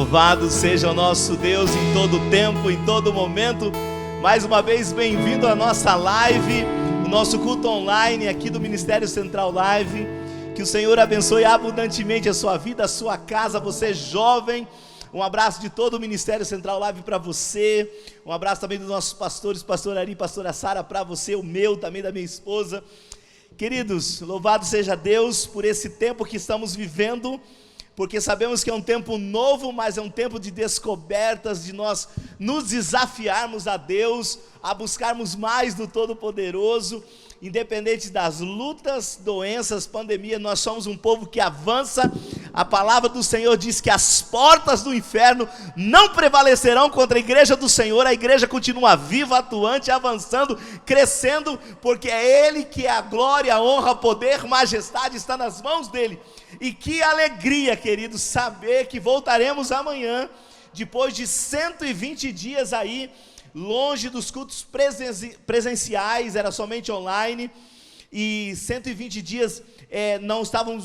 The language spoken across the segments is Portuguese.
Louvado seja o nosso Deus em todo tempo, em todo momento. Mais uma vez, bem-vindo à nossa live, o nosso culto online aqui do Ministério Central Live. Que o Senhor abençoe abundantemente a sua vida, a sua casa, você jovem. Um abraço de todo o Ministério Central Live para você. Um abraço também dos nossos pastores, pastor Ari, pastora Sara, para você, o meu, também da minha esposa. Queridos, louvado seja Deus por esse tempo que estamos vivendo, porque sabemos que é um tempo novo, mas é um tempo de descobertas, de nós nos desafiarmos a Deus, a buscarmos mais do Todo-Poderoso, independente das lutas, doenças, pandemia. Nós somos um povo que avança. A palavra do Senhor diz que as portas do inferno não prevalecerão contra a igreja do Senhor. A igreja continua viva, atuante, avançando, crescendo, porque é Ele que é a glória, a honra, poder, majestade está nas mãos dEle. E que alegria, queridos, saber que voltaremos amanhã, depois de 120 dias aí, longe dos cultos presenciais, era somente online, e 120 dias não estavam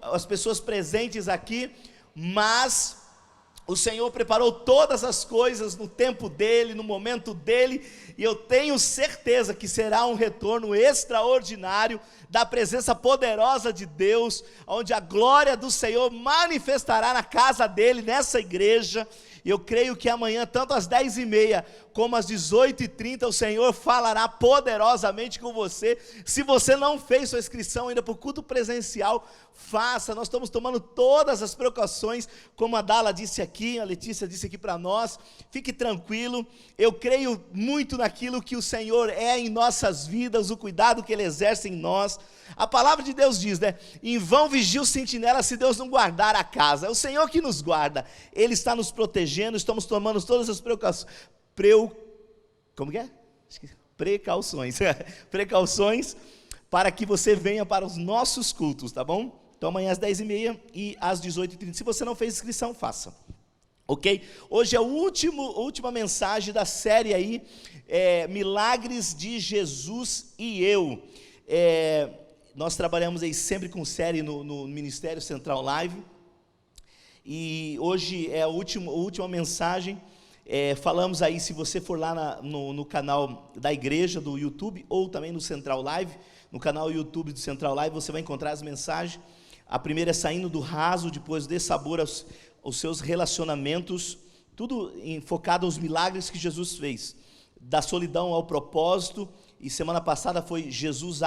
as pessoas presentes aqui, mas o Senhor preparou todas as coisas no tempo dEle, no momento dEle, e eu tenho certeza que será um retorno extraordinário da presença poderosa de Deus, onde a glória do Senhor manifestará na casa dEle, nessa igreja. E eu creio que amanhã, tanto às 10h30 como às 18h30, o Senhor falará poderosamente com você. Se você não fez sua inscrição ainda para o culto presencial, faça. Nós estamos tomando todas as precauções, como a Dala disse aqui, a Letícia disse aqui para nós. Fique tranquilo, eu creio muito naquilo que o Senhor é em nossas vidas, o cuidado que Ele exerce em nós. A palavra de Deus diz, né? Em vão vigia o sentinela se Deus não guardar a casa. É o Senhor que nos guarda, Ele está nos protegendo, estamos tomando todas as precauções. Como que é? Precauções. Precauções para que você venha para os nossos cultos, tá bom? Então amanhã às 10h30 e às 18h30. Se você não fez inscrição, faça. Ok? Hoje é a última mensagem da série aí, Milagres de Jesus e Eu. Nós trabalhamos aí sempre com série no Ministério Central Live, e hoje é a última mensagem. Falamos aí, se você for lá no canal da igreja, do YouTube, ou também no Central Live, no canal YouTube do Central Live, você vai encontrar as mensagens. A primeira é saindo do raso, depois dê sabor aos seus relacionamentos, tudo focado aos milagres que Jesus fez, da solidão ao propósito. E semana passada foi Jesus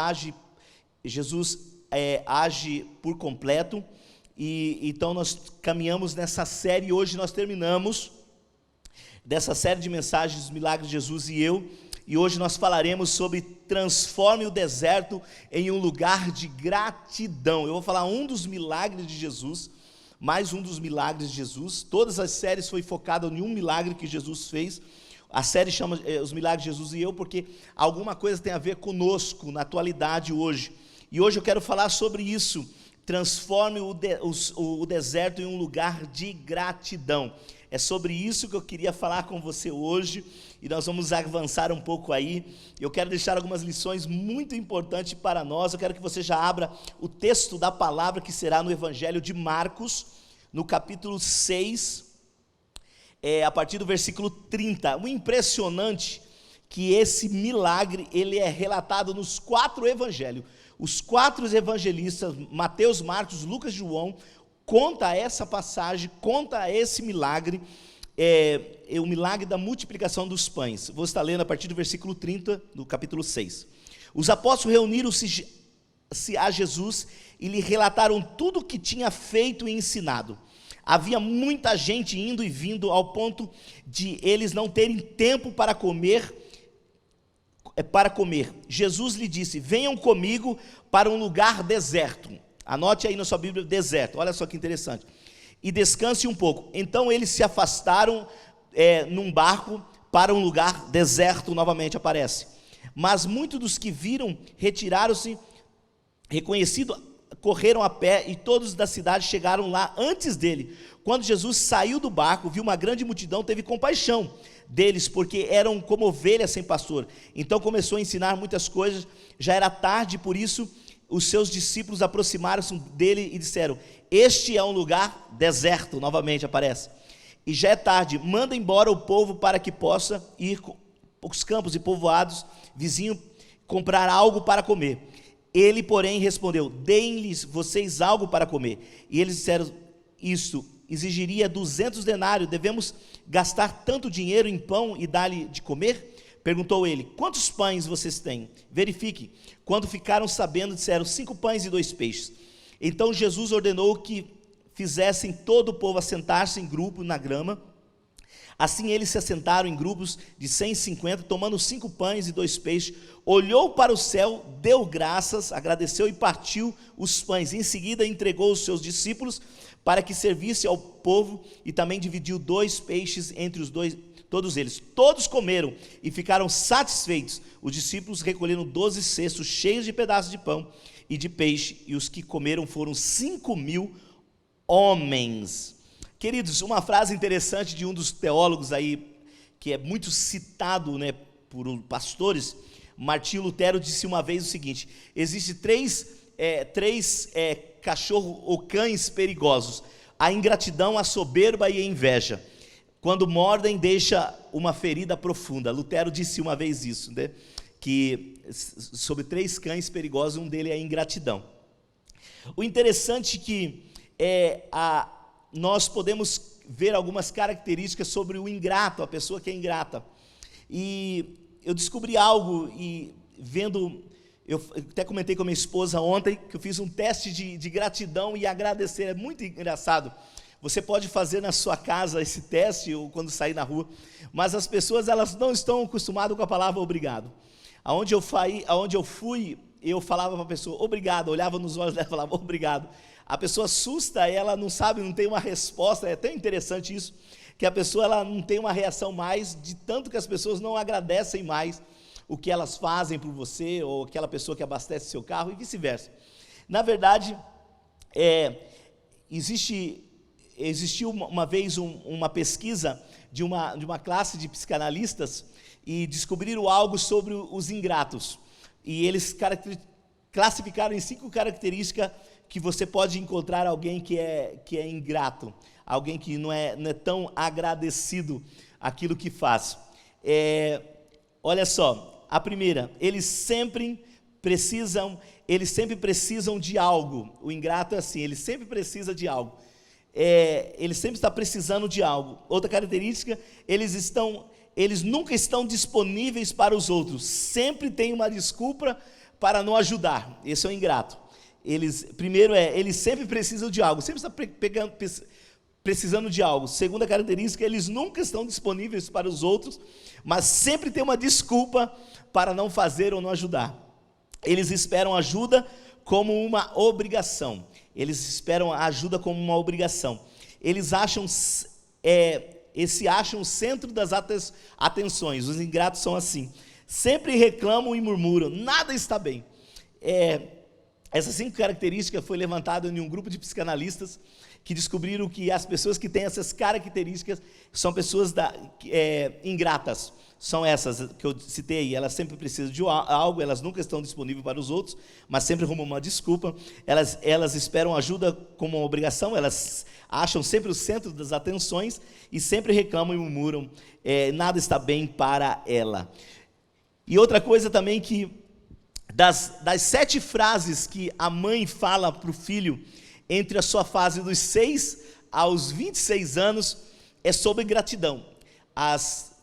age por completo, e então nós caminhamos nessa série. Hoje nós terminamos dessa série de mensagens, Milagres de Jesus e Eu, e hoje nós falaremos sobre transforme o deserto em um lugar de gratidão. Eu vou falar um dos milagres de Jesus, mais um dos milagres de Jesus. Todas as séries foi focada em um milagre que Jesus fez. A série chama Os Milagres de Jesus e Eu, porque alguma coisa tem a ver conosco, na atualidade hoje. E hoje eu quero falar sobre isso, transforme o deserto em um lugar de gratidão. É sobre isso que eu queria falar com você hoje, e nós vamos avançar um pouco aí. Eu quero deixar algumas lições muito importantes para nós. Eu quero que você já abra o texto da palavra, que será no Evangelho de Marcos, no capítulo 6, a partir do versículo 30. O impressionante que esse milagre, ele é relatado nos 4 evangelhos. Os 4 evangelistas, Mateus, Marcos, Lucas e João, conta essa passagem, conta esse milagre, o milagre da multiplicação dos pães. Vou estar lendo a partir do versículo 30, do capítulo 6. Os apóstolos reuniram-se a Jesus e lhe relataram tudo o que tinha feito e ensinado. Havia muita gente indo e vindo, ao ponto de eles não terem tempo para comer. Jesus lhe disse: venham comigo para um lugar deserto. Anote aí na sua Bíblia, deserto. Olha só que interessante. E descanse um pouco. Então eles se afastaram num barco para um lugar deserto, novamente aparece. Mas muitos dos que viram retiraram-se, reconhecido, correram a pé, e todos da cidade chegaram lá antes dele. Quando Jesus saiu do barco, viu uma grande multidão, teve compaixão deles, porque eram como ovelhas sem pastor. Então começou a ensinar muitas coisas. Já era tarde, por isso os seus discípulos aproximaram-se dele e disseram: este é um lugar deserto, novamente aparece, e já é tarde, manda embora o povo para que possa ir aos campos e povoados vizinhos comprar algo para comer. Ele, porém, respondeu: deem-lhes vocês algo para comer. E eles disseram: isso exigiria 200 denários, devemos gastar tanto dinheiro em pão e dar-lhe de comer? Perguntou ele: quantos pães vocês têm? Verifique. Quando ficaram sabendo, disseram: 5 pães e 2 peixes. Então Jesus ordenou que fizessem todo o povo assentar-se em grupo na grama. Assim eles se assentaram em grupos de 150, tomando 5 pães e 2 peixes, olhou para o céu, deu graças, agradeceu e partiu os pães. Em seguida entregou os seus discípulos para que servisse ao povo, e também dividiu 2 peixes entre todos eles. Todos comeram e ficaram satisfeitos. Os discípulos recolheram 12 cestos cheios de pedaços de pão e de peixe, e os que comeram foram 5.000 homens. Queridos, uma frase interessante de um dos teólogos aí, que é muito citado, né, por pastores, Martinho Lutero, disse uma vez o seguinte: existem três cachorros ou cães perigosos: a ingratidão, a soberba e a inveja. Quando mordem, deixa uma ferida profunda. Lutero disse uma vez isso, né, que sobre 3 cães perigosos, um deles é a ingratidão. O interessante que nós podemos ver algumas características sobre o ingrato, a pessoa que é ingrata. E eu descobri algo, e vendo, eu até comentei com a minha esposa ontem, que eu fiz um teste de gratidão e agradecer. É muito engraçado. Você pode fazer na sua casa esse teste, ou quando sair na rua, mas as pessoas, elas não estão acostumadas com a palavra obrigado. Aonde eu fui, eu falava para a pessoa obrigado, olhava nos olhos dela e falava obrigado. A pessoa assusta, ela não sabe, não tem uma resposta. É tão interessante isso, que a pessoa, ela não tem uma reação mais, de tanto que as pessoas não agradecem mais o que elas fazem por você, ou aquela pessoa que abastece seu carro, e vice-versa. Na verdade, existiu uma vez uma pesquisa de uma classe de psicanalistas, e descobriram algo sobre os ingratos, e eles classificaram em 5 características que você pode encontrar alguém que é ingrato, alguém que não é tão agradecido aquilo que faz. Olha só, a primeira: eles sempre precisam de algo. O ingrato é assim, ele sempre precisa de algo. Ele sempre está precisando de algo. Outra característica: eles nunca estão disponíveis para os outros, sempre tem uma desculpa para não ajudar. Esse é o ingrato. Eles sempre precisam de algo, sempre está precisando de algo. Segunda característica: eles nunca estão disponíveis para os outros, mas sempre tem uma desculpa para não fazer ou não ajudar. Eles esperam ajuda como uma obrigação. Eles esperam a ajuda como uma obrigação. Eles se acham o centro das atenções. Os ingratos são assim: sempre reclamam e murmuram, nada está bem. Essas 5 características foi levantada em um grupo de psicanalistas, que descobriram que as pessoas que têm essas características são pessoas ingratas. São essas que eu citei aí. Elas sempre precisam de algo, elas nunca estão disponíveis para os outros, mas sempre arrumam uma desculpa. Elas esperam ajuda como uma obrigação, elas acham sempre o centro das atenções e sempre reclamam e murmuram, nada está bem para ela. E outra coisa também, que das 7 frases que a mãe fala para o filho entre a sua fase dos 6 aos 26 anos, é sobre gratidão.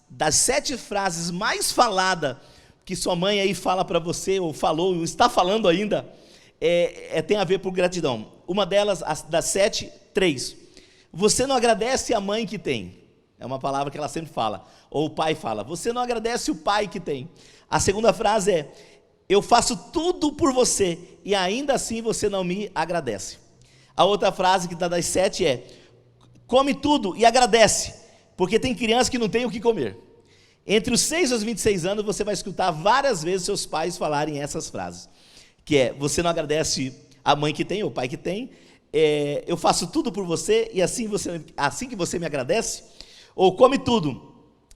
Das 7 frases mais faladas que sua mãe aí fala para você, ou falou, ou está falando ainda, tem a ver por gratidão. Uma delas, das 7, 3. Você não agradece a mãe que tem. É uma palavra que ela sempre fala. Ou o pai fala. Você não agradece o pai que tem. A segunda frase é: eu faço tudo por você e ainda assim você não me agradece. A outra frase que está das 7 é: come tudo e agradece, porque tem criança que não tem o que comer. Entre os 6 e os 26 anos, você vai escutar várias vezes seus pais falarem essas frases, que é: você não agradece a mãe que tem, ou o pai que tem, eu faço tudo por você e assim que você me agradece. Ou come tudo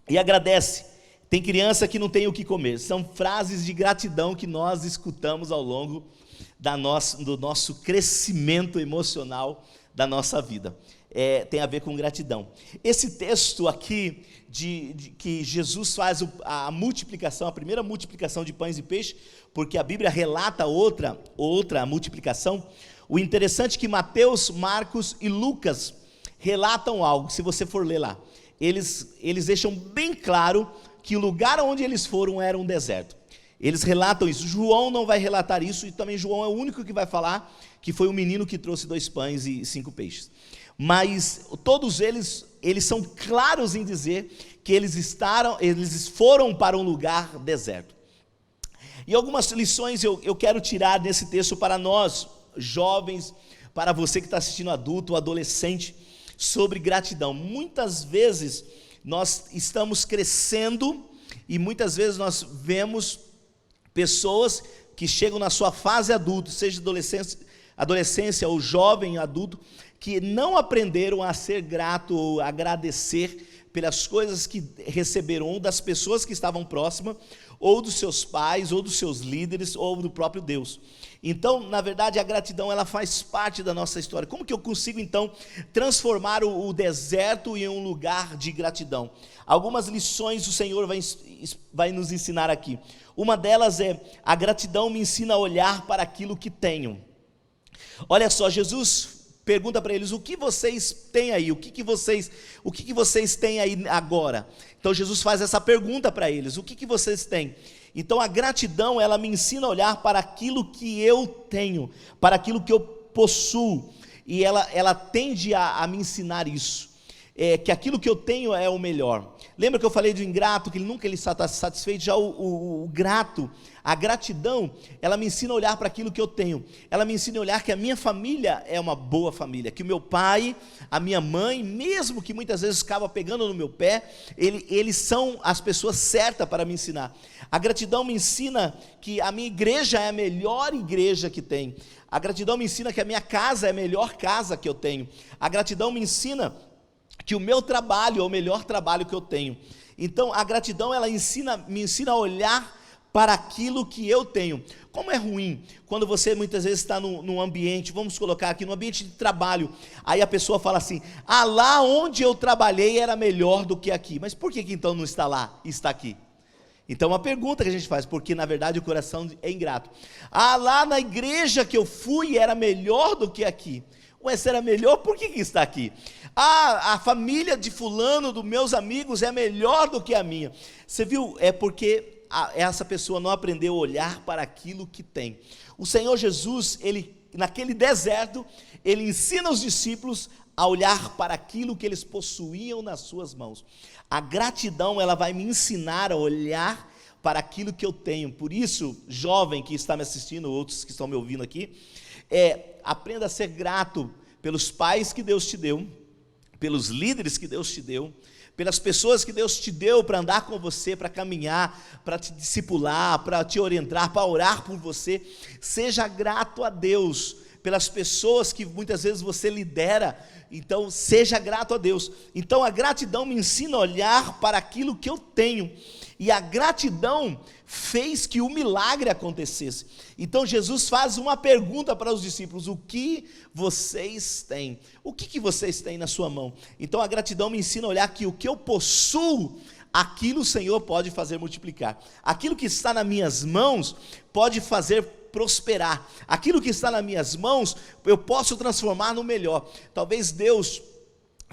e agradece, tem criança que não tem o que comer. São frases de gratidão que nós escutamos ao longo do nosso crescimento emocional da nossa vida. tem a ver com gratidão. Esse texto aqui, que Jesus faz a multiplicação, a primeira multiplicação de pães e peixes, porque a Bíblia relata outra multiplicação. O interessante é que Mateus, Marcos e Lucas relatam algo, se você for ler lá. Eles deixam bem claro que o lugar onde eles foram era um deserto. Eles relatam isso. João não vai relatar isso, e também João é o único que vai falar que foi o menino que trouxe 2 pães e 5 peixes. Mas todos eles são claros em dizer que eles foram para um lugar deserto. E algumas lições eu quero tirar desse texto para nós, jovens, para você que está assistindo, adulto, adolescente, sobre gratidão. Muitas vezes nós estamos crescendo e muitas vezes nós vemos pessoas que chegam na sua fase adulta, seja adolescência ou jovem adulto, que não aprenderam a ser grato ou agradecer pelas coisas que receberam, ou das pessoas que estavam próximas, ou dos seus pais, ou dos seus líderes, ou do próprio Deus. Então, na verdade, a gratidão, ela faz parte da nossa história. Como que eu consigo, então, transformar o deserto em um lugar de gratidão? Algumas lições o Senhor vai nos ensinar aqui. Uma delas é: a gratidão me ensina a olhar para aquilo que tenho. Olha só, Jesus pergunta para eles: o que vocês têm aí? O que vocês têm aí agora? Então Jesus faz essa pergunta para eles: o que vocês têm? Então a gratidão, ela me ensina a olhar para aquilo que eu tenho, para aquilo que eu possuo, e ela tende a me ensinar isso, que aquilo que eu tenho é o melhor. Lembra que eu falei do ingrato, que ele nunca está satisfeito? Já o grato, a gratidão, ela me ensina a olhar para aquilo que eu tenho. Ela me ensina a olhar que a minha família é uma boa família, que o meu pai, a minha mãe, mesmo que muitas vezes acaba pegando no meu pé, eles são as pessoas certas para me ensinar. A gratidão me ensina que a minha igreja é a melhor igreja que tem. A gratidão me ensina que a minha casa é a melhor casa que eu tenho. A gratidão me ensina que o meu trabalho é o melhor trabalho que eu tenho. Então a gratidão, ela me ensina a olhar para aquilo que eu tenho. Como é ruim quando você muitas vezes está num ambiente, vamos colocar aqui, num ambiente de trabalho, aí a pessoa fala assim: ah, lá onde eu trabalhei era melhor do que aqui. Mas por que então não está lá e está aqui? Então uma pergunta que a gente faz, porque na verdade o coração é ingrato. Ah, lá na igreja que eu fui era melhor do que aqui. Ué, se era melhor, por que está aqui? Ah, a família de fulano, dos meus amigos, é melhor do que a minha. Você viu? É porque essa pessoa não aprendeu a olhar para aquilo que tem. O Senhor Jesus, naquele deserto, ele ensina os discípulos a olhar para aquilo que eles possuíam nas suas mãos. A gratidão, ela vai me ensinar a olhar para aquilo que eu tenho. Por isso, jovem que está me assistindo, outros que estão me ouvindo aqui, aprenda a ser grato pelos pais que Deus te deu, pelos líderes que Deus te deu, pelas pessoas que Deus te deu para andar com você, para caminhar, para te discipular, para te orientar, para orar por você. Seja grato a Deus pelas pessoas que muitas vezes você lidera. Então seja grato a Deus. Então a gratidão me ensina a olhar para aquilo que eu tenho, e a gratidão fez que o milagre acontecesse. Então Jesus faz uma pergunta para os discípulos: o que vocês têm? O que vocês têm na sua mão? Então a gratidão me ensina a olhar que o que eu possuo, aquilo o Senhor pode fazer multiplicar. Aquilo que está nas minhas mãos pode fazer prosperar. Aquilo que está nas minhas mãos eu posso transformar no melhor. Talvez Deus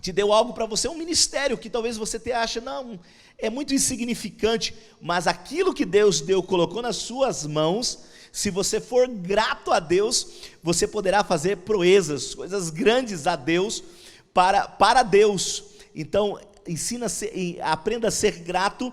te deu algo para você, um ministério que talvez você ache, não, é muito insignificante, mas aquilo que Deus colocou nas suas mãos, se você for grato a Deus, você poderá fazer proezas, coisas grandes a Deus, para Deus. Então aprenda a ser grato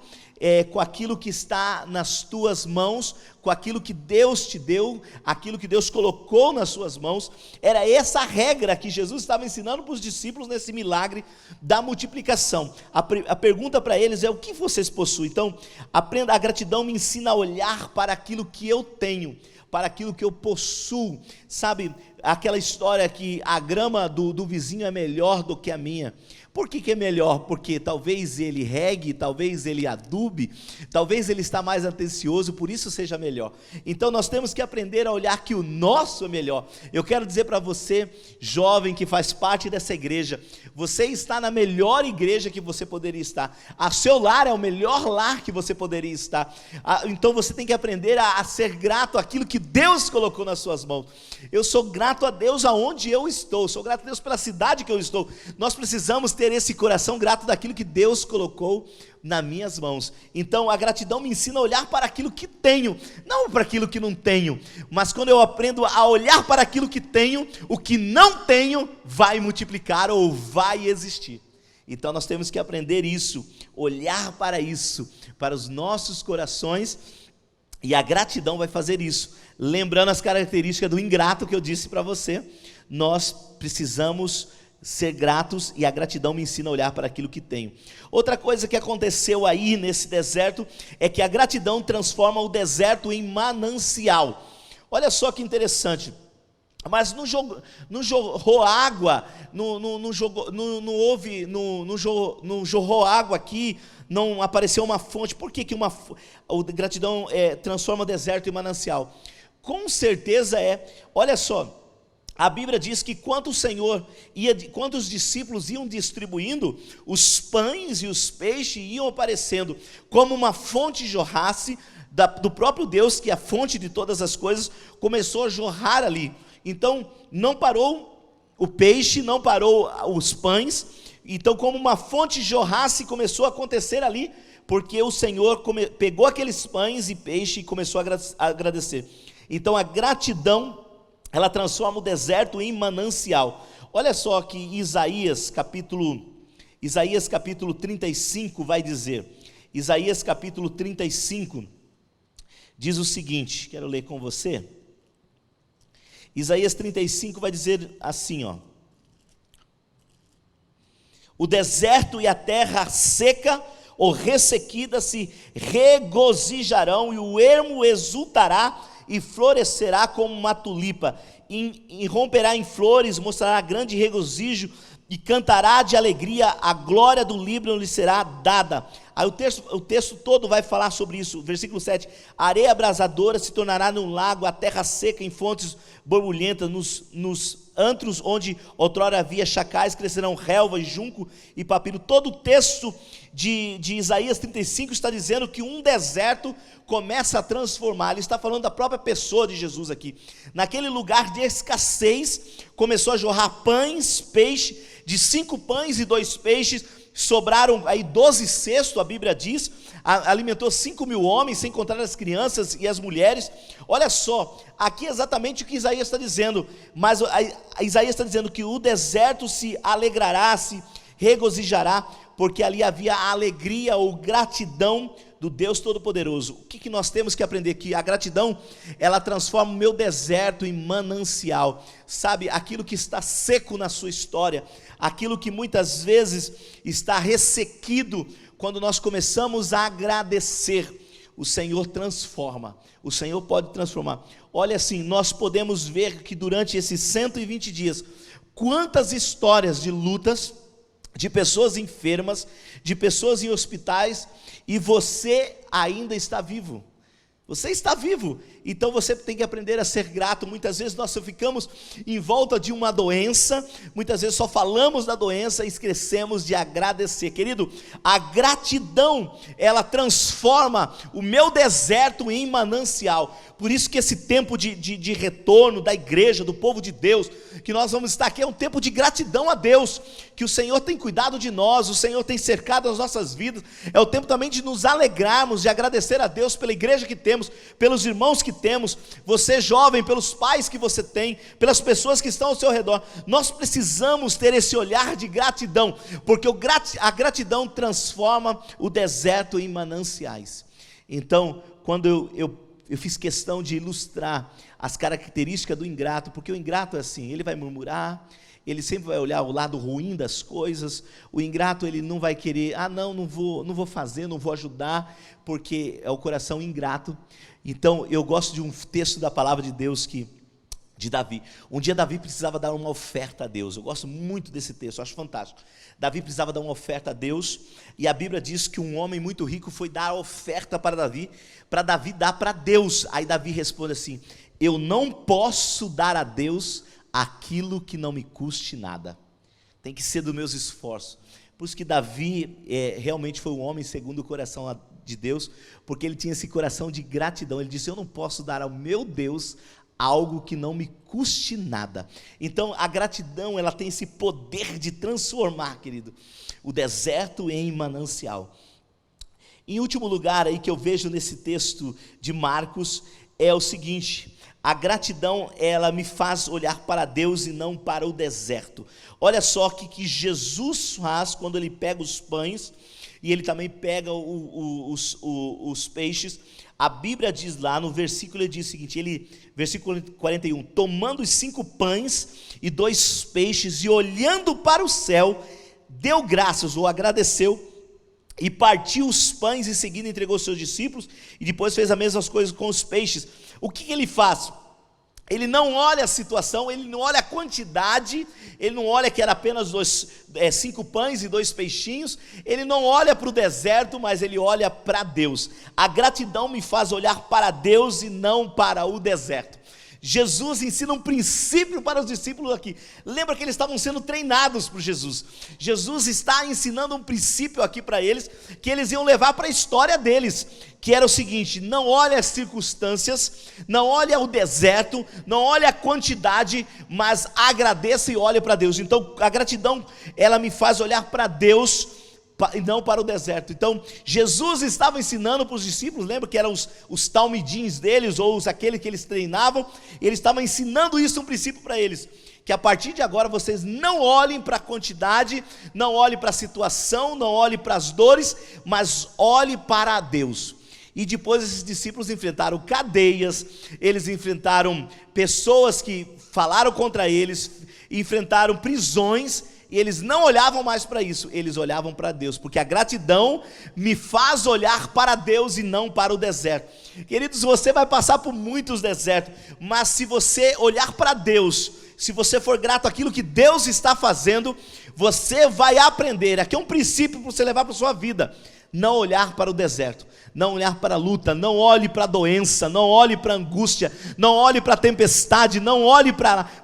com aquilo que está nas tuas mãos, com aquilo que Deus te deu, aquilo que Deus colocou nas suas mãos. Era essa a regra que Jesus estava ensinando para os discípulos nesse milagre da multiplicação. A pergunta para eles é: o que vocês possuem? Então, aprenda, a gratidão me ensina a olhar para aquilo que eu tenho, para aquilo que eu possuo. Sabe aquela história que a grama do vizinho é melhor do que a minha? Por que é melhor? Porque talvez ele regue, talvez ele adube, talvez ele está mais atencioso, por isso seja melhor. Então nós temos que aprender a olhar que o nosso é melhor. Eu quero dizer para você, jovem que faz parte dessa igreja, você está na melhor igreja que você poderia estar. A seu lar é o melhor lar que você poderia estar. Então você tem que aprender a ser grato àquilo que Deus colocou nas suas mãos. Eu sou grato a Deus aonde eu estou, sou grato a Deus pela cidade que eu estou. Nós precisamos ter esse coração grato daquilo que Deus colocou nas minhas mãos. Então a gratidão me ensina a olhar para aquilo que tenho, não para aquilo que não tenho, mas quando eu aprendo a olhar para aquilo que tenho, o que não tenho vai multiplicar ou vai existir. Então nós temos que aprender isso, olhar para isso, para os nossos corações, e a gratidão vai fazer isso. Lembrando as características do ingrato que eu disse para você, nós precisamos ser gratos, e a gratidão me ensina a olhar para aquilo que tenho. Outra coisa que aconteceu aí nesse deserto é que a gratidão transforma o deserto em manancial. Olha só que interessante. Mas não jorrou água, não jorrou água aqui, não apareceu uma fonte. Por que a gratidão transforma o deserto em manancial? Com certeza olha só, a Bíblia diz que quando os discípulos iam distribuindo, os pães e os peixes iam aparecendo como uma fonte jorrasse do próprio Deus, que é a fonte de todas as coisas, começou a jorrar ali. Então não parou o peixe, não parou os pães, então como uma fonte jorrasse começou a acontecer ali, porque o Senhor pegou aqueles pães e peixe e começou a agradecer. Então a gratidão, ela transforma o deserto em manancial. Olha só que Isaías capítulo 35 vai dizer. Isaías capítulo 35 diz o seguinte, quero ler com você. Isaías 35 vai dizer assim, ó: o deserto e a terra seca ou ressequida se regozijarão, e o ermo exultará e florescerá como uma tulipa, e romperá em flores, mostrará grande regozijo, e cantará de alegria, a glória do Líbano lhe será dada. Aí o texto todo vai falar sobre isso, versículo 7, a areia abrasadora se tornará num lago, a terra seca em fontes borbulhentas, nos antros onde outrora havia chacais, crescerão relva, junco e papiro. Todo o texto de Isaías 35 está dizendo que um deserto começa a transformar. Ele está falando da própria pessoa de Jesus aqui. Naquele lugar de escassez, começou a jorrar pães, peixe, de 5 pães e 2 peixes, sobraram aí 12 cestos, a Bíblia diz, alimentou 5.000 homens, sem contar as crianças e as mulheres. Olha só, aqui é exatamente o que Isaías está dizendo, mas Isaías está dizendo que o deserto se alegrará, se regozijará, porque ali havia a alegria ou gratidão do Deus Todo-Poderoso. O que nós temos que aprender aqui? A gratidão, ela transforma o meu deserto em manancial. Sabe, aquilo que está seco na sua história, aquilo que muitas vezes está ressequido, quando nós começamos a agradecer, o Senhor transforma, o Senhor pode transformar. Olha assim, nós podemos ver que durante esses 120 dias, quantas histórias de lutas, de pessoas enfermas, de pessoas em hospitais, e você ainda está vivo. Você está vivo, então você tem que aprender a ser grato. Muitas vezes nós só ficamos em volta de uma doença, muitas vezes só falamos da doença e esquecemos de agradecer. Querido, a gratidão, ela transforma o meu deserto em manancial. Por isso que esse tempo de retorno da igreja, do povo de Deus, que nós vamos estar aqui, é um tempo de gratidão a Deus, que o Senhor tem cuidado de nós, o Senhor tem cercado as nossas vidas. É o tempo também de nos alegrarmos, de agradecer a Deus pela igreja que temos, pelos irmãos que temos, você jovem, pelos pais que você tem, pelas pessoas que estão ao seu redor. Nós precisamos ter esse olhar de gratidão, porque a gratidão transforma o deserto em mananciais. Então, quando eu fiz questão de ilustrar as características do ingrato, porque o ingrato é assim, ele vai murmurar, ele sempre vai olhar o lado ruim das coisas. O ingrato, ele não vai querer, não vou fazer, não vou ajudar, porque é o coração ingrato. Então eu gosto de um texto da palavra de Deus que de Davi. Um dia Davi precisava dar uma oferta a Deus. Eu gosto muito desse texto, eu acho fantástico. Davi precisava dar uma oferta a Deus, e a Bíblia diz que um homem muito rico foi dar a oferta para Davi dar para Deus. Aí Davi responde assim: eu não posso dar a Deus aquilo que não me custe nada. Tem que ser dos meus esforços. Por isso que Davi realmente foi um homem segundo o coração de Deus, porque ele tinha esse coração de gratidão. Ele disse: eu não posso dar ao meu Deus algo que não me custe nada. Então a gratidão, ela tem esse poder de transformar, querido, o deserto em manancial. Em último lugar aí que eu vejo nesse texto de Marcos é o seguinte: a gratidão, ela me faz olhar para Deus e não para o deserto. Olha só o que Jesus faz quando ele pega os pães e ele também pega os peixes. A Bíblia diz lá no versículo, ele diz o seguinte, versículo 41, tomando os 5 pães e 2 peixes e olhando para o céu, deu graças ou agradeceu e partiu os pães e seguindo entregou aos seus discípulos e depois fez as mesmas coisas com os peixes. O que ele faz? Ele não olha a situação, ele não olha a quantidade, ele não olha que era apenas 5 pães e 2 peixinhos, ele não olha para o deserto, mas ele olha para Deus. A gratidão me faz olhar para Deus e não para o deserto. Jesus ensina um princípio para os discípulos aqui. Lembra que eles estavam sendo treinados por Jesus. Jesus está ensinando um princípio aqui para eles, que eles iam levar para a história deles, que era o seguinte: não olha as circunstâncias, não olha o deserto, não olha a quantidade, mas agradeça e olhe para Deus. Então a gratidão, ela me faz olhar para Deus e não para o deserto. Então Jesus estava ensinando para os discípulos, lembra que eram os talmidins deles, ou aqueles que eles treinavam, ele estava ensinando isso, um princípio para eles, que a partir de agora vocês não olhem para a quantidade, não olhem para a situação, não olhem para as dores, mas olhem para Deus. E depois esses discípulos enfrentaram cadeias, eles enfrentaram pessoas que falaram contra eles, enfrentaram prisões, e eles não olhavam mais para isso, eles olhavam para Deus, porque a gratidão me faz olhar para Deus e não para o deserto. Queridos, você vai passar por muitos desertos, mas se você olhar para Deus, se você for grato àquilo que Deus está fazendo, você vai aprender. Aqui é um princípio para você levar para a sua vida: não olhar para o deserto, não olhar para a luta, não olhe para a doença, não olhe para a angústia, não olhe para a tempestade, não olhe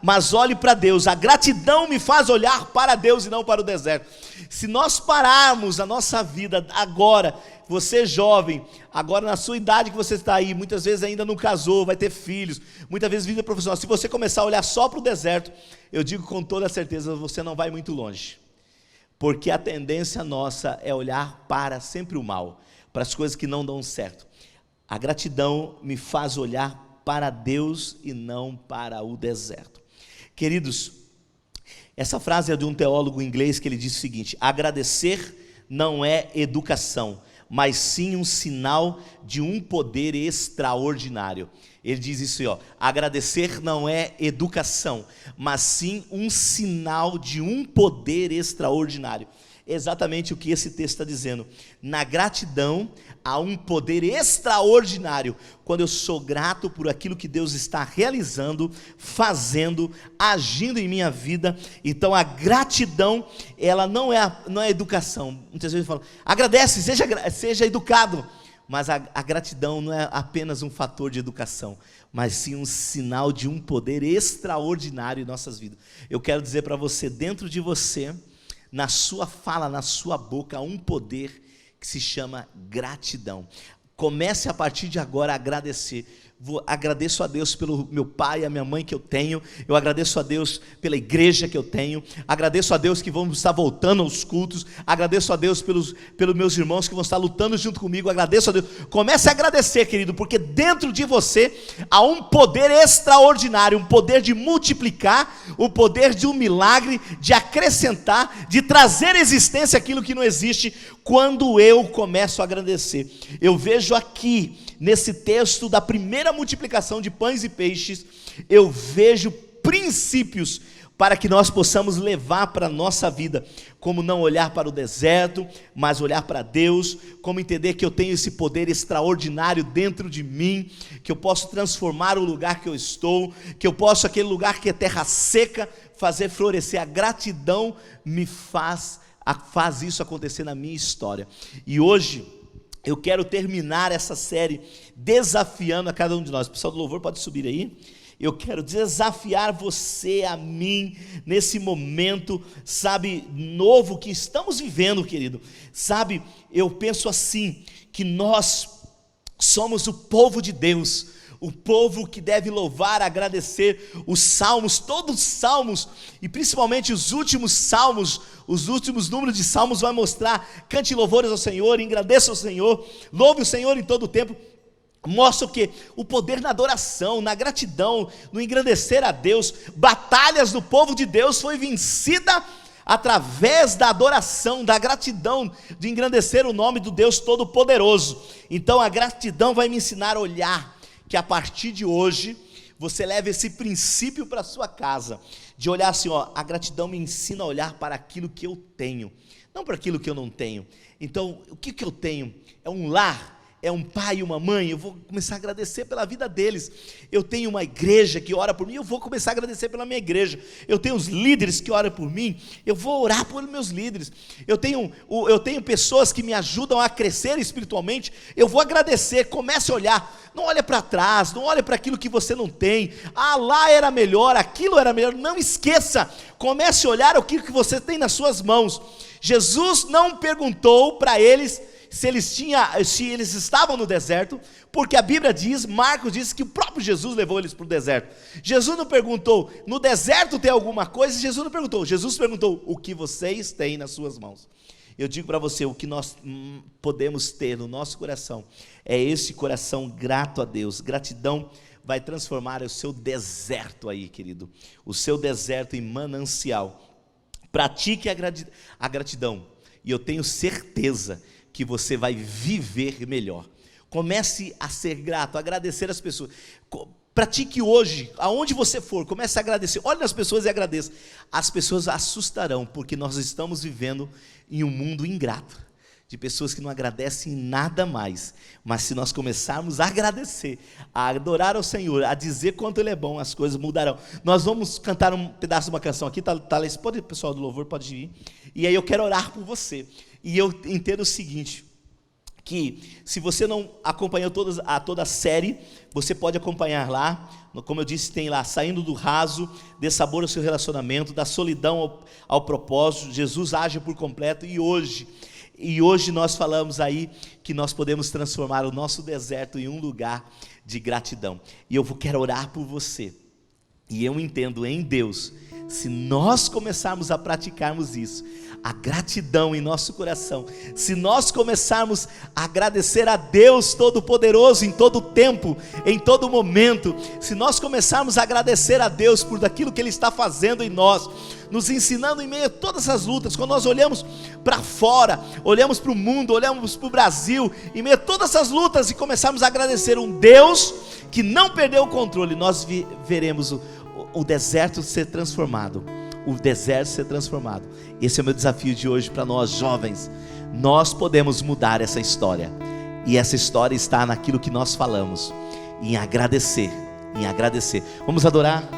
mas olhe para Deus. A gratidão me faz olhar para Deus e não para o deserto. Se nós pararmos a nossa vida agora, você jovem, agora na sua idade que você está aí, muitas vezes ainda não casou, vai ter filhos, muitas vezes vida profissional, se você começar a olhar só para o deserto, eu digo com toda certeza, você não vai muito longe. Porque a tendência nossa é olhar para sempre o mal, para as coisas que não dão certo. A gratidão me faz olhar para Deus e não para o deserto. Queridos, essa frase é de um teólogo inglês que ele diz o seguinte: agradecer não é educação, mas sim um sinal de um poder extraordinário. Ele diz isso aí, agradecer não é educação, mas sim um sinal de um poder extraordinário. Exatamente o que esse texto está dizendo. Na gratidão há um poder extraordinário, quando eu sou grato por aquilo que Deus está realizando, fazendo, agindo em minha vida. Então a gratidão, ela não é educação. Muitas vezes falam, agradece, seja educado. Mas a gratidão não é apenas um fator de educação, mas sim um sinal de um poder extraordinário em nossas vidas. Eu quero dizer para você, dentro de você, na sua fala, na sua boca, há um poder que se chama gratidão. Comece a partir de agora a agradecer. Agradeço a Deus pelo meu pai e a minha mãe que eu tenho, eu agradeço a Deus pela igreja que eu tenho, agradeço a Deus que vamos estar voltando aos cultos, agradeço a Deus pelos meus irmãos que vão estar lutando junto comigo, agradeço a Deus. Comece a agradecer, querido, porque dentro de você há um poder extraordinário, um poder de multiplicar, o poder de um milagre, de acrescentar, de trazer à existência aquilo que não existe, quando eu começo a agradecer. Eu vejo aqui, nesse texto da primeira multiplicação de pães e peixes, eu vejo princípios para que nós possamos levar para a nossa vida, como não olhar para o deserto, mas olhar para Deus, como entender que eu tenho esse poder extraordinário dentro de mim, que eu posso transformar o lugar que eu estou, que eu posso, aquele lugar que é terra seca, fazer florescer. A gratidão me faz isso acontecer na minha história. E hoje eu quero terminar essa série desafiando a cada um de nós. O pessoal do louvor pode subir aí. Eu quero desafiar você, a mim, nesse momento, sabe, novo que estamos vivendo, querido. Sabe, eu penso assim, que nós somos o povo de Deus, o povo que deve louvar, agradecer. Os salmos, todos os salmos, e principalmente os últimos salmos, os últimos números de salmos vai mostrar: cante louvores ao Senhor, engrandeça o Senhor, louve o Senhor em todo o tempo. Mostra o quê? O poder na adoração, na gratidão, no engrandecer a Deus. Batalhas do povo de Deus foi vencida através da adoração, da gratidão, de engrandecer o nome do Deus Todo-Poderoso. Então a gratidão vai me ensinar a olhar, que a partir de hoje você leva esse princípio para a sua casa, de olhar assim, a gratidão me ensina a olhar para aquilo que eu tenho, não para aquilo que eu não tenho. Então, o que eu tenho? É um lar, é um pai e uma mãe. Eu vou começar a agradecer pela vida deles. Eu tenho uma igreja que ora por mim, eu vou começar a agradecer pela minha igreja. Eu tenho os líderes que oram por mim, eu vou orar pelos meus líderes. Eu tenho pessoas que me ajudam a crescer espiritualmente, eu vou agradecer. Comece a olhar, não olhe para trás, não olhe para aquilo que você não tem. Lá era melhor, aquilo era melhor. Não esqueça, comece a olhar aquilo que você tem nas suas mãos. Jesus não perguntou para eles se eles estavam no deserto, porque a Bíblia diz, Marcos diz que o próprio Jesus levou eles para o deserto. Jesus não perguntou, no deserto tem alguma coisa? Jesus não perguntou, Jesus perguntou, o que vocês têm nas suas mãos? Eu digo para você, o que nós podemos ter no nosso coração, é esse coração grato a Deus. Gratidão vai transformar o seu deserto aí, querido, o seu deserto em manancial. Pratique a gratidão, e eu tenho certeza que você vai viver melhor. Comece a ser grato, a agradecer as pessoas. Pratique hoje, aonde você for, comece a agradecer. Olhe nas pessoas e agradeça. As pessoas assustarão, porque nós estamos vivendo em um mundo ingrato, de pessoas que não agradecem nada mais. Mas se nós começarmos a agradecer, a adorar ao Senhor, a dizer quanto Ele é bom, as coisas mudarão. Nós vamos cantar um pedaço de uma canção aqui, pode, pessoal do louvor, pode ir. E aí eu quero orar por você. E eu entendo o seguinte, que se você não acompanhou toda a série, você pode acompanhar lá. Como eu disse, tem lá, saindo do raso, dê sabor ao seu relacionamento, da solidão ao propósito. Jesus age por completo. E hoje nós falamos aí que nós podemos transformar o nosso deserto em um lugar de gratidão. E eu quero orar por você. E eu entendo em Deus, se nós começarmos a praticarmos isso, a gratidão em nosso coração, se nós começarmos a agradecer a Deus Todo-Poderoso em todo tempo, em todo momento, se nós começarmos a agradecer a Deus por aquilo que Ele está fazendo em nós, nos ensinando em meio a todas as lutas, quando nós olhamos para fora, olhamos para o mundo, olhamos para o Brasil, em meio a todas essas lutas, e começarmos a agradecer um Deus que não perdeu o controle, nós veremos o deserto ser transformado. O deserto ser transformado. Esse é o meu desafio de hoje para nós jovens. Nós podemos mudar essa história. E essa história está naquilo que nós falamos, em agradecer, em agradecer. Vamos adorar?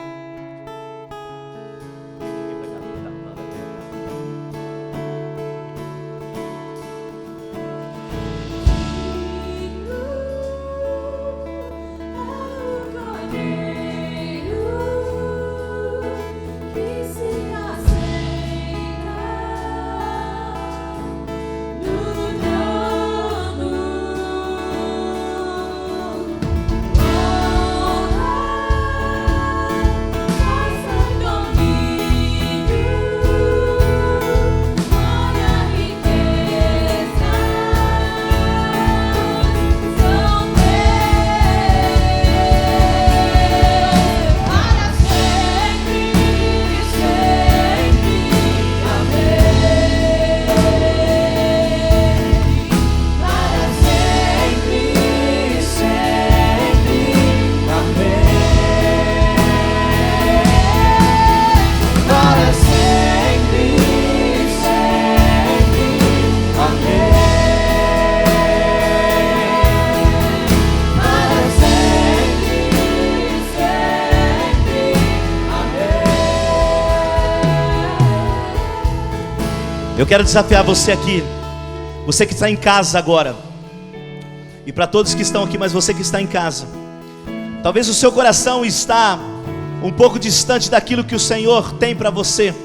Eu quero desafiar você aqui, você que está em casa agora, e para todos que estão aqui, mas você que está em casa, talvez o seu coração está um pouco distante daquilo que o Senhor tem para você,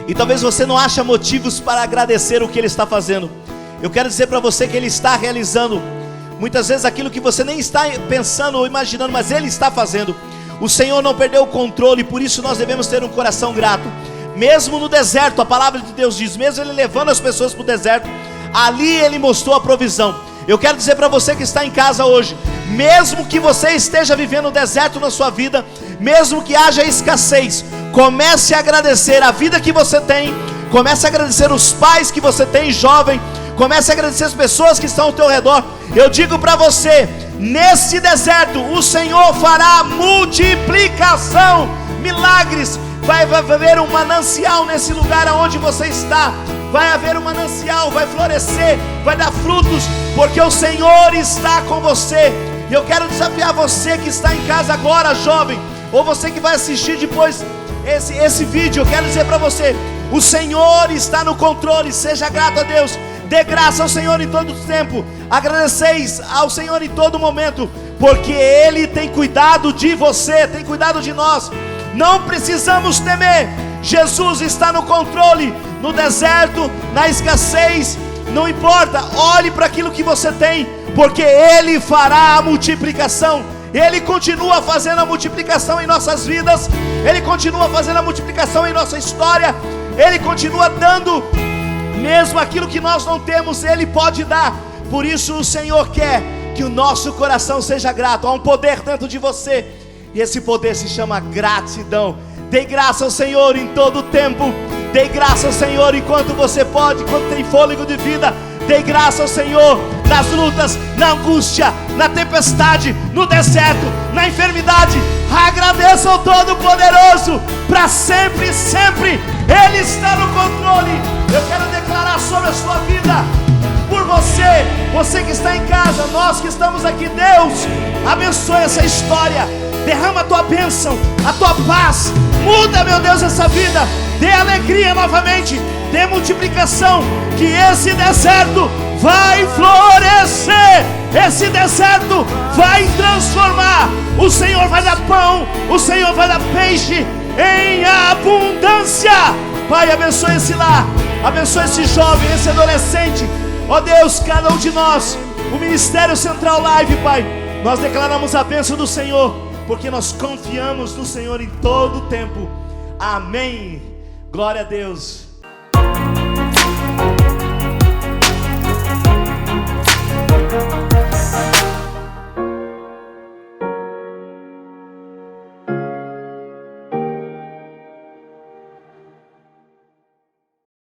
e talvez você não ache motivos para agradecer o que Ele está fazendo. Eu quero dizer para você que Ele está realizando muitas vezes aquilo que você nem está pensando ou imaginando, mas Ele está fazendo. O Senhor não perdeu o controle, por isso nós devemos ter um coração grato. Mesmo no deserto, a palavra de Deus diz, mesmo Ele levando as pessoas para o deserto, ali Ele mostrou a provisão. Eu quero dizer para você que está em casa hoje, mesmo que você esteja vivendo um deserto na sua vida, mesmo que haja escassez, comece a agradecer a vida que você tem, comece a agradecer os pais que você tem, jovem, comece a agradecer as pessoas que estão ao teu redor. Eu digo para você, nesse deserto o Senhor fará multiplicação, milagres. Vai haver um manancial nesse lugar onde você está. Vai haver um manancial, vai florescer, vai dar frutos, porque o Senhor está com você. E eu quero desafiar você que está em casa agora, jovem, ou você que vai assistir depois esse vídeo. Eu quero dizer para você, o Senhor está no controle. Seja grato a Deus, dê graça ao Senhor em todo o tempo, agradeceis ao Senhor em todo momento, porque Ele tem cuidado de você, tem cuidado de nós. Não precisamos temer, Jesus está no controle, no deserto, na escassez, não importa, olhe para aquilo que você tem, porque Ele fará a multiplicação. Ele continua fazendo a multiplicação em nossas vidas, Ele continua fazendo a multiplicação em nossa história, Ele continua dando, mesmo aquilo que nós não temos, Ele pode dar. Por isso o Senhor quer que o nosso coração seja grato. Há um poder dentro de você, e esse poder se chama gratidão. Dê graça ao Senhor em todo o tempo. Dê graça ao Senhor enquanto você pode, enquanto tem fôlego de vida. Dê graça ao Senhor nas lutas, na angústia, na tempestade, no deserto, na enfermidade. Agradeça ao Todo-Poderoso, para sempre, sempre Ele está no controle. Eu quero declarar sobre a sua vida, por você, você que está em casa, nós que estamos aqui. Deus abençoe essa história, derrama a tua bênção, a tua paz, muda, meu Deus, essa vida, dê alegria novamente, dê multiplicação, que esse deserto vai florescer, esse deserto vai transformar, o Senhor vai dar pão, o Senhor vai dar peixe em abundância. Pai, abençoe esse lar, abençoe esse jovem, esse adolescente, ó Deus, cada um de nós, o Ministério Central Live, Pai, nós declaramos a bênção do Senhor, porque nós confiamos no Senhor em todo o tempo. Amém. Glória a Deus.